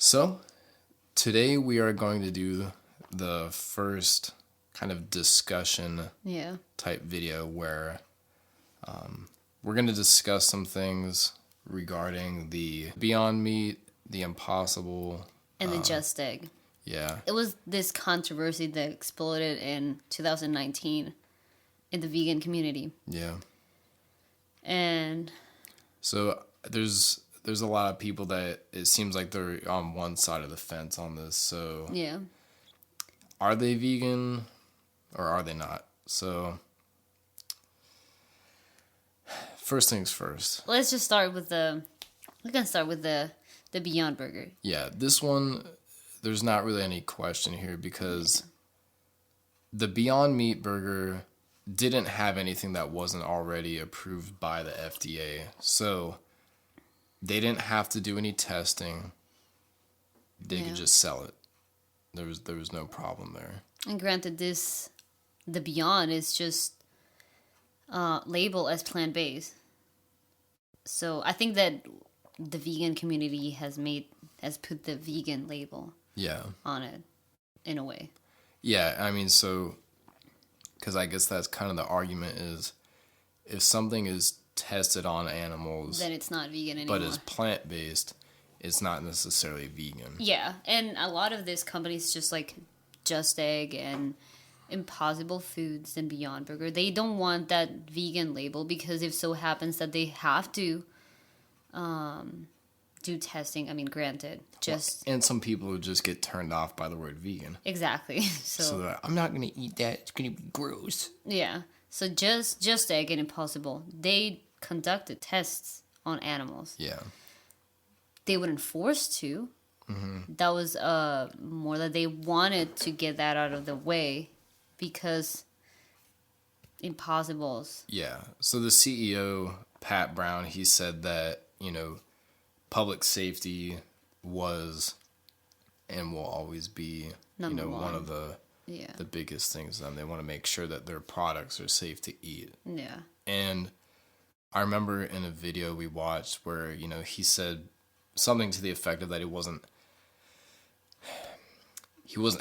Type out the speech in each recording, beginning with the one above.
So, today we are going to do the first kind of discussion Yeah. type video where we're going to discuss some things regarding the Beyond Meat, the Impossible. And the Just Egg. Yeah. It was this controversy that exploded in 2019 in the vegan community. Yeah. And So there's a lot of people that it seems like they're on one side of the fence on this. So yeah. are they vegan or are they not? So first things first. Let's just start with the Beyond Burger. Yeah, this one, there's not really any question here because the Beyond Meat burger didn't have anything that wasn't already approved by the FDA. So they didn't have to do any testing. They could just sell it. There was no problem there. And granted, the Beyond is just labeled as plant-based. So I think that the vegan community has put the vegan label on it in a way. Yeah, I mean, so, because I guess that's kind of the argument is if something is tested on animals, then it's not vegan anymore. but is plant-based, it's not necessarily vegan. Yeah, and a lot of these companies, just like Just Egg and Impossible Foods and Beyond Burger, they don't want that vegan label because if so happens that they have to do testing. I mean, granted, And some people would just get turned off by the word vegan. Exactly. So they're like, I'm not going to eat that. It's going to be gross. Yeah. So Just Egg and Impossible, they conducted tests on animals. Yeah. They weren't forced to. Mm-hmm. That was more that they wanted to get that out of the way because Impossibles. Yeah. So the CEO, Pat Brown, he said that, public safety was and will always be, Number one of the the biggest things to them. They want to make sure that their products are safe to eat. Yeah. And I remember in a video we watched where, he said something to the effect of that he wasn't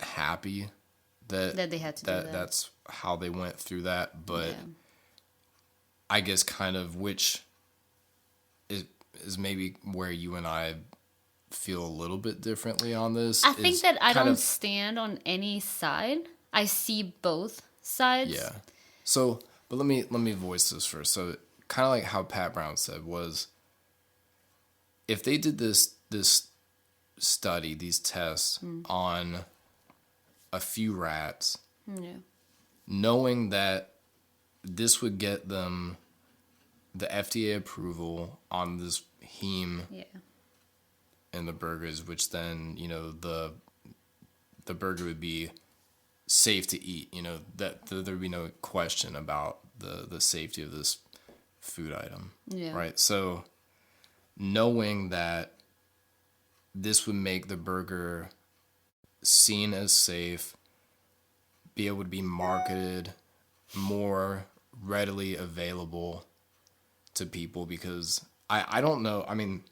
happy that they had to do that. That's how they went through that. But yeah. I guess kind of which is maybe where you and I feel a little bit differently on this. I think that I don't stand on any side. I see both sides. Yeah. So, but let me voice this first. So, kind of like how Pat Brown said was, if they did this study, these tests on a few rats, knowing that this would get them the FDA approval on this heme and the burgers, which then, the burger would be safe to eat, that there'd be no question about the safety of this food item. Yeah. Right. So knowing that this would make the burger seen as safe, be able to be marketed, more readily available to people, because I don't know. I mean,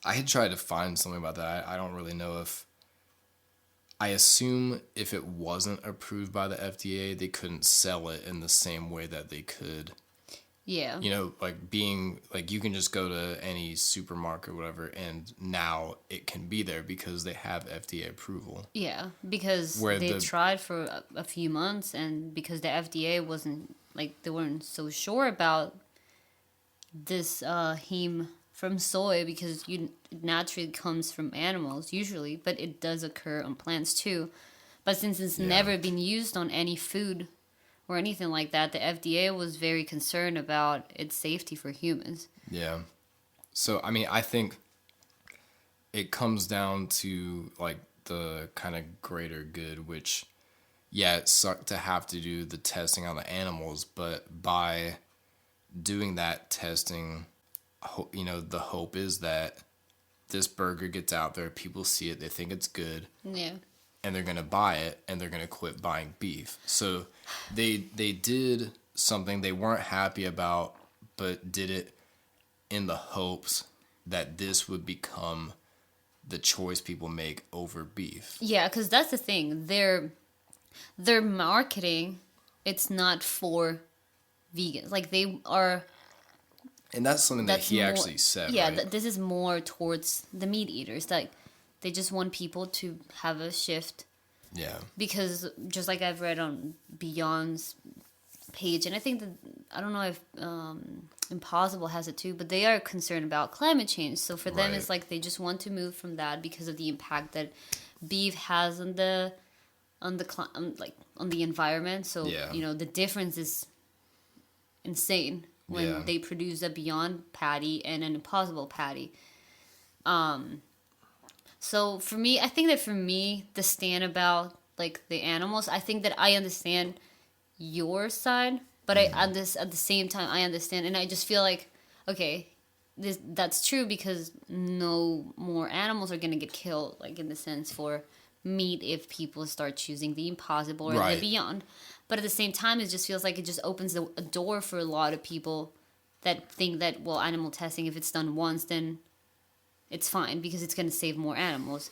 I had tried to find something about that. I don't really know if... I assume if it wasn't approved by the FDA, they couldn't sell it in the same way that they could. Yeah. Like being... Like, you can just go to any supermarket or whatever, and now it can be there because they have FDA approval. Yeah, because they tried for a few months, and because the FDA wasn't... Like, they weren't so sure about this heme from soy, because it naturally comes from animals usually, but it does occur on plants too. But since it's never been used on any food or anything like that, the FDA was very concerned about its safety for humans. Yeah. So, I mean, I think it comes down to, like, the kind of greater good, which, yeah, it sucked to have to do the testing on the animals, but by doing that testing, the hope is that this burger gets out there, people see it, they think it's good, and they're going to buy it, and they're going to quit buying beef. So they did something they weren't happy about, but did it in the hopes that this would become the choice people make over beef. Yeah, because that's the thing. Their marketing, it's not for vegans. Like they are. And that's something that he actually said. Yeah, right? This is more towards the meat eaters. Like they just want people to have a shift. Yeah. Because just like I've read on Beyond's page, and I think that I don't know if Impossible has it too, but they are concerned about climate change. So for them, it's like they just want to move from that because of the impact that beef has on the environment. So the difference is insane when they produce a Beyond patty and an Impossible patty. So for me, I think that the stand about like the animals, I think that I understand your side, but at the same time I understand, and I just feel like, okay, that's true because no more animals are gonna get killed, like in the sense for meat if people start choosing the Impossible or the Beyond. But at the same time, it just feels like it just opens a door for a lot of people that think that, well, animal testing, if it's done once, then it's fine because it's going to save more animals.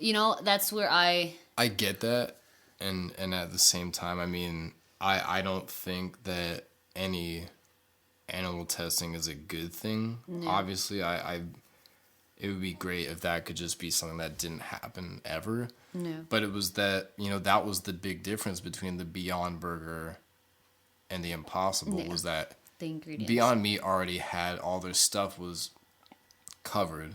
That's where I get that. And at the same time, I mean, I don't think that any animal testing is a good thing. No. Obviously, it would be great if that could just be something that didn't happen ever. No. But it was that, that was the big difference between the Beyond Burger and the Impossible was that the ingredients. Beyond Meat already had all their stuff was covered.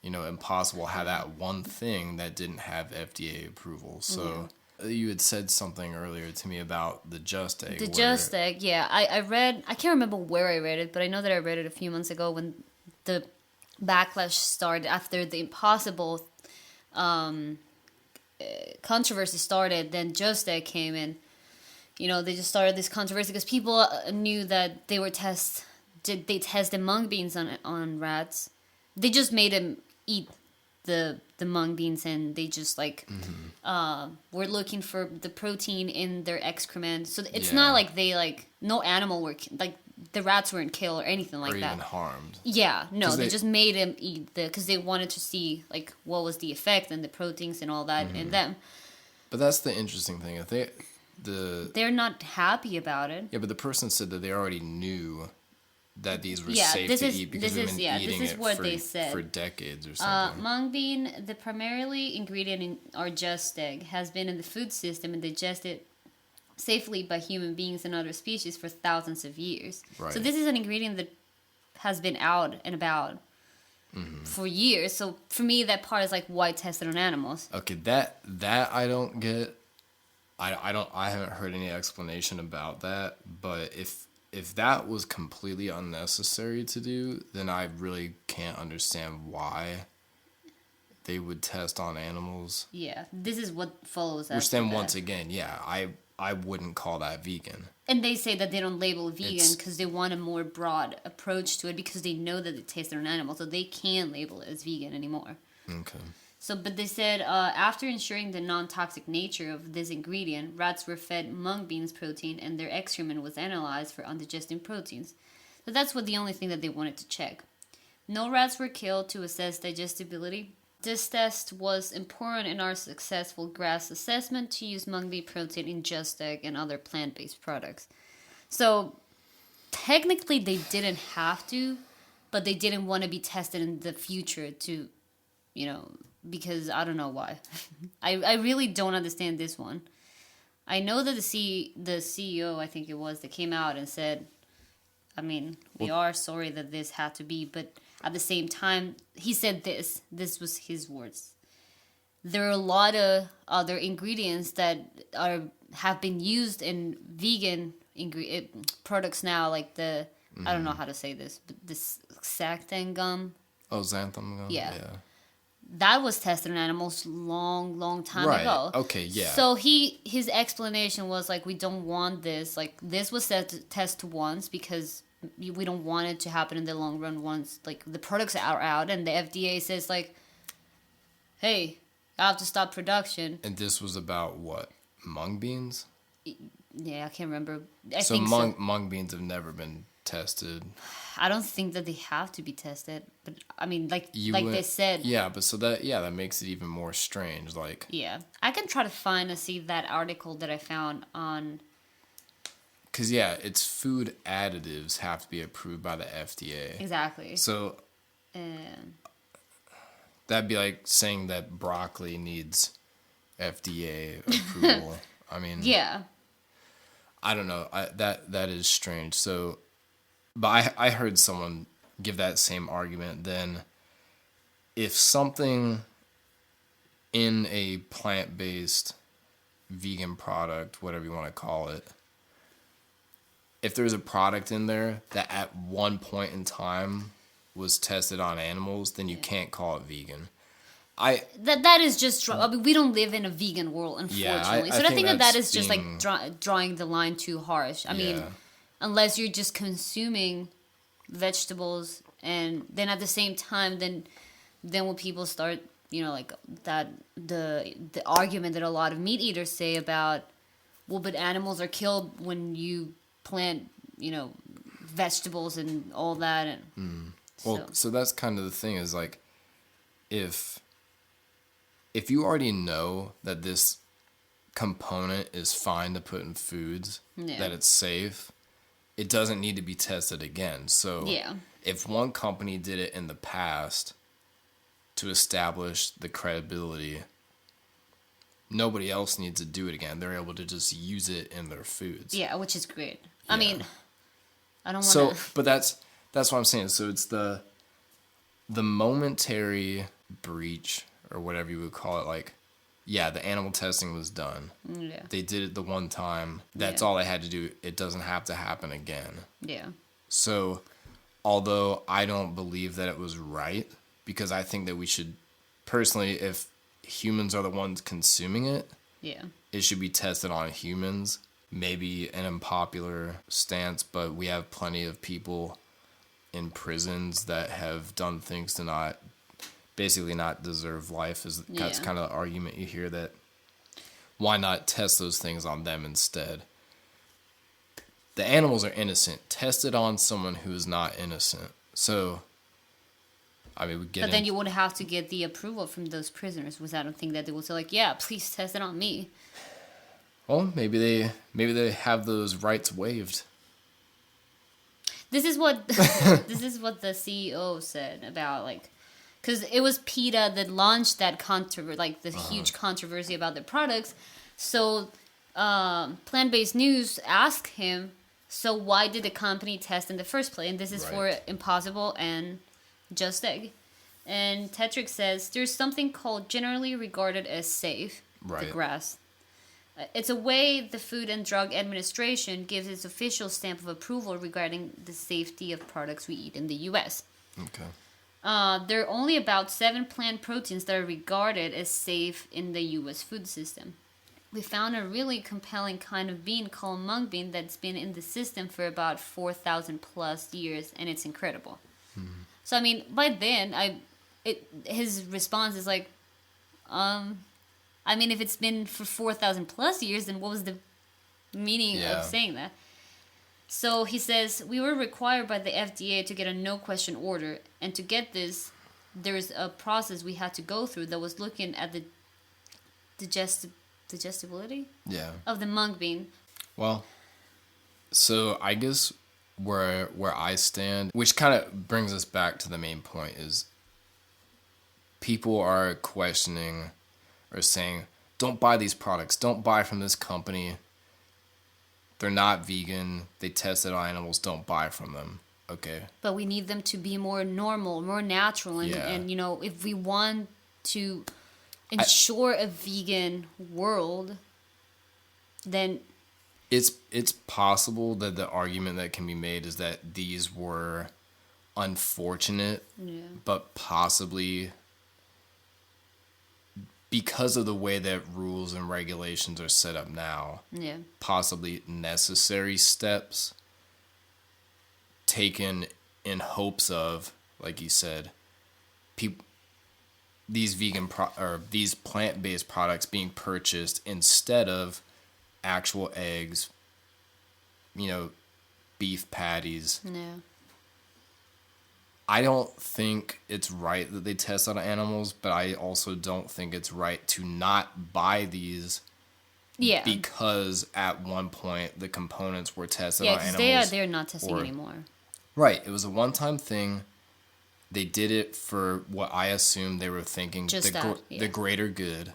Impossible had that one thing that didn't have FDA approval. So you had said something earlier to me about the Just Egg. The Just Egg, yeah. I read, I can't remember where I read it, but I know that I read it a few months ago when the backlash started after the Impossible controversy started. Then Just Egg came in. They just started this controversy because people knew that they tested mung beans on rats. They just made them eat the mung beans, and they just were looking for the protein in their excrement. So it's not like they no animal were the rats weren't killed or anything like that. Or even harmed. Yeah, no, they just made them eat because they wanted to see what was the effect and the proteins and all that in them. But that's the interesting thing. If they're not happy about it. Yeah, but the person said that they already knew that these were safe to eat because they've been eating it for decades or something. Mung bean, the primarily ingredient in our Just Egg, has been in the food system and digested safely by human beings and other species for thousands of years. Right. So this is an ingredient that has been out and about for years. So for me, that part is why tested on animals. Okay, that I don't get. I haven't heard any explanation about that. But if that was completely unnecessary to do, then I really can't understand why they would test on animals. Yeah, this is what follows. Which then once again, I wouldn't call that vegan. And they say that they don't label it vegan because they want a more broad approach to it because they know that it tastes on animals, so they can't label it as vegan anymore. Okay. So, but they said after ensuring the non-toxic nature of this ingredient, rats were fed mung beans protein and their excrement was analyzed for undigested proteins. So that's the only thing that they wanted to check. No rats were killed to assess digestibility. This test was important in our successful GRAS assessment to use mung bean protein in Just Egg and other plant-based products. So technically they didn't have to, but they didn't want to be tested in the future to, because I don't know why. I really don't understand this one. I know that the CEO, I think it was, that came out and said, we are sorry that this had to be, but at the same time, he said this was his words. There are a lot of other ingredients that have been used in vegan products now, like the, I don't know how to say this, but this xanthan gum. Oh, xanthan gum? Yeah. That was tested on animals long time ago. Okay, yeah. So his explanation was we don't want this. This was set to test once because we don't want it to happen in the long run once the products are out and the FDA says hey, I have to stop production. And this was about what? Mung beans? Yeah, I can't remember. I think mung beans have never been tested. I don't think that they have to be tested, but I mean, like they said. Yeah, but so that makes it even more strange. Like, yeah, I can try to see that article that I found on. Because it's food additives have to be approved by the FDA. Exactly. So. That'd be like saying that broccoli needs FDA approval. I mean. Yeah. I don't know. That is strange. So, but I heard someone give that same argument. Then, if something in a plant-based vegan product, whatever you want to call it, if there's a product in there that at one point in time was tested on animals, then you can't call it vegan. That is just. I mean, we don't live in a vegan world, unfortunately. Yeah, I think that is just like drawing the line too harsh. I mean, unless you're just consuming vegetables, and then at the same time, then when people start, like that the argument that a lot of meat eaters say about, well, but animals are killed when you plant, vegetables and all that, and so that's kind of the thing is like, if you already know that this component is fine to put in foods, that it's safe, it doesn't need to be tested again. So if one company did it in the past to establish the credibility, nobody else needs to do it again. They're able to just use it in their foods. Yeah, which is great. I mean, I don't want to... But that's what I'm saying. So it's the momentary breach, or whatever you would call it, like, the animal testing was done. Yeah. They did it the one time. That's all they had to do. It doesn't have to happen again. Yeah. So, although I don't believe that it was right, because I think that we should, personally, if humans are the ones consuming it, it should be tested on humans. Maybe an unpopular stance, but we have plenty of people in prisons that have done things to basically not deserve life. That's kind of the argument you hear, that why not test those things on them instead? The animals are innocent. Test it on someone who is not innocent. So, I mean, but then you would have to get the approval from those prisoners, which I don't think that they would say, like, yeah, please test it on me. Well, maybe they have those rights waived. This is what the CEO said about, like, because it was PETA that launched that huge controversy about their products. So, Plant-Based News asked him, so why did the company test in the first place? And this is for Impossible and Just Egg. And Tetrick says, there's something called generally regarded as safe, the GRAS. It's a way the Food and Drug Administration gives its official stamp of approval regarding the safety of products we eat in the U.S. Okay. There are only about 7 plant proteins that are regarded as safe in the U.S. food system. We found a really compelling kind of bean called mung bean that's been in the system for about 4,000 plus years, and it's incredible. Mm-hmm. So, I mean, by then, his response is like, I mean, if it's been for 4,000 plus years, then what was the meaning of saying that? So he says, we were required by the FDA to get a no-question order. And to get this, there's a process we had to go through that was looking at the digestibility of the mung bean. Well, so I guess where I stand, which kind of brings us back to the main point, is people are questioning or saying, don't buy these products. Don't buy from this company. They're not vegan. They tested on animals. Don't buy from them. Okay. But we need them to be more normal, more natural. And if we want to ensure a vegan world, then... It's possible that the argument that can be made is that these were unfortunate, but possibly... because of the way that rules and regulations are set up now, possibly necessary steps taken in hopes of, like you said, these these plant-based products being purchased instead of actual eggs, beef patties. No. I don't think it's right that they test on animals, but I also don't think it's right to not buy these. Yeah. Because at one point the components were tested on animals. Yeah, because they're not testing anymore. Right. It was a one-time thing. They did it for what I assume they were thinking, the greater good.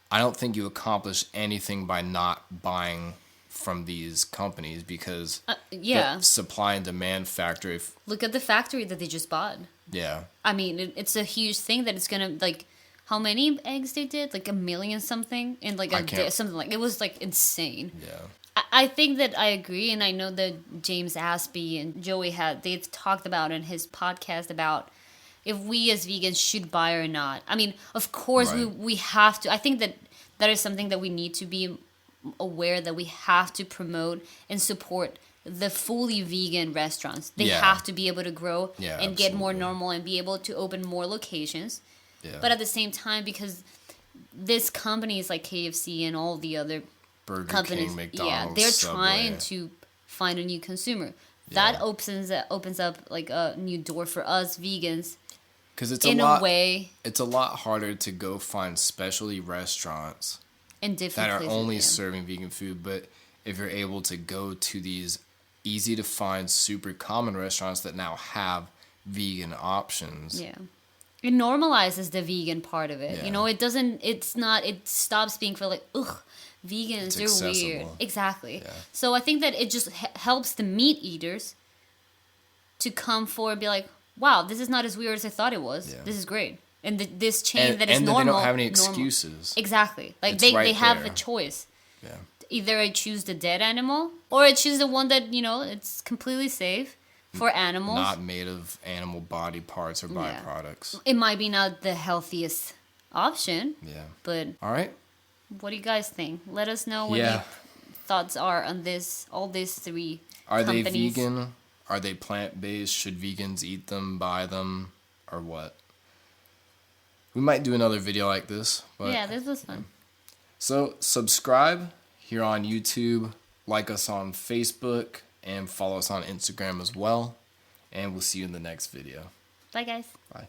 I don't think you accomplish anything by not buying from these companies because the supply and demand factor. Look at the factory that they just bought. Yeah. I mean, it's a huge thing that it's gonna like. How many eggs they did? Like 1 million something in like a day, something like it was like insane. Yeah. I think that I agree, and I know that James Aspie and Joey they've talked about in his podcast about if we as vegans should buy or not. I mean, of course we have to. I think that is something that we need to be aware that we have to promote and support the fully vegan restaurants. They have to be able to grow and get more normal and be able to open more locations. Yeah. But at the same time, because this companies like KFC and all the other Burger companies, King, McDonald's, they're Subway. Trying to find a new consumer. That opens up like a new door for us vegans. Because it's a lot harder to go find specialty restaurants in different that are places, only serving vegan food. But if you're able to go to these easy to find, super common restaurants that now have vegan options. Yeah. It normalizes the vegan part of it. Yeah. You know, it stops being for like, ugh, vegans, they're weird. Exactly. Yeah. So I think that it just helps the meat eaters to come forward and be like, wow, this is not as weird as I thought it was. Yeah. This is great. And this chain that is normal. And they don't have any excuses. Exactly. Like they have a choice. Yeah. Either I choose the dead animal or I choose the one that, you know, it's completely safe. For animals. Not made of animal body parts or byproducts. It might be not the healthiest option. Yeah. But all right. What do you guys think? Let us know what your thoughts are on all these three companies. Are they vegan? Are they plant-based? Should vegans eat them, buy them, or what? We might do another video like this. But, yeah, this was fun. So subscribe here on YouTube. Like us on Facebook. And follow us on Instagram as well. And we'll see you in the next video. Bye, guys. Bye.